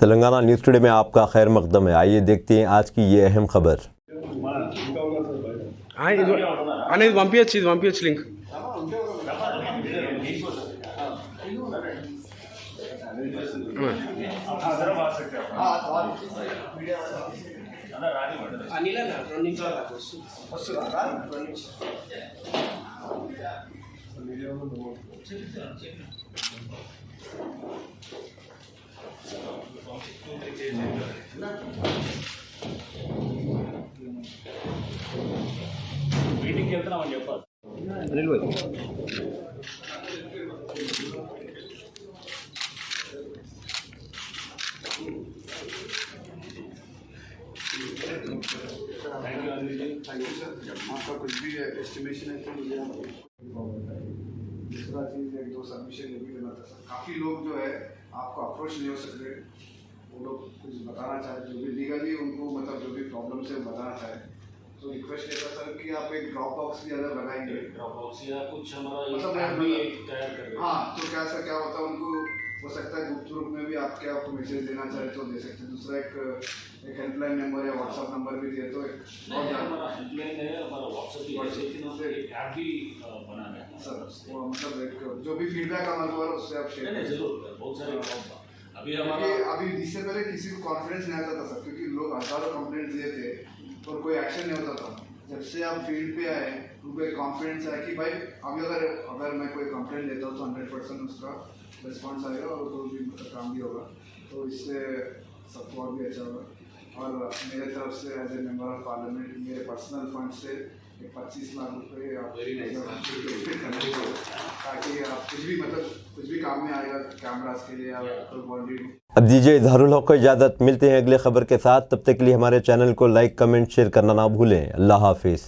Telangana news today में आपका खैर मकदम है। आइए देखते हैं आज की ये अहम खबर। అనేది పంపించచ్చు లింక్ మీటింగ్కి వెళ్తున్నామని చెప్పాలి. అనిల్ భాయ్ आपका कुछ भी एस्टिमेशन है तो मुझे दूसरा चीज़ एक दो सबमिशन ये भी करना था सर। काफ़ी लोग जो है आपको अप्रोच नहीं हो सकते, वो लोग कुछ बताना चाहे जो भी लीगली उनको मतलब जो भी प्रॉब्लम है बताना चाहे, तो रिक्वेस्ट है सर कि आप एक ड्रॉप बॉक्स भी अगर लगाएंगे ड्रॉप बॉक्स या कुछ हमारा मतलब ऐप भी एक तैयार कर रहे हैं. हाँ, तो क्या सर क्या होता है उनको हो सकता है गुप्त रूप में भी आपके आपको मैसेज देना चाहे तो दे सकते हैं। दूसरा एक हेल्पलाइन नंबर या व्हाट्सअप नंबर भी दिए तो एक और हमारा हेल्पलाइन है, हमारा व्हाट्सएप भी है, लेकिन हमें एक ऐप भी बनाना है सर। वो मतलब एक जो भी फीडबैक हमारे द्वारा उससे आप शेयर नहीं जरूर बहुत सारे अभी हमारा अभी इससे पहले किसी को कॉन्फिडेंस नहीं आता था सर, क्योंकि लोग हजारों कंप्लेंट दिए थे और कोई एक्शन नहीं होता था। जब से आप फील्ड पे आए उनको एक कॉन्फिडेंस आया कि भाई अभी अगर मैं कोई कंप्लेंट देता हूँ तो 100% उसका रिस्पॉन्स आएगा और तो भी मतलब काम भी होगा, तो इससे सबको और भी अच्छा होगा। और मेरे तरफ से as a member of parliament मेरे पर्सनल फंड से 25 लाख रुपये आप ताकि आप कुछ भी काम में आएगा कैमरास के लिए या बॉडी। अब दीजिए इजहारुल हक को इजाज़त। मिलते हैं अगले खबर के साथ, तब तक के लिए हमारे चैनल को लाइक कमेंट शेयर करना ना भूलें। अल्लाह हाफिज़।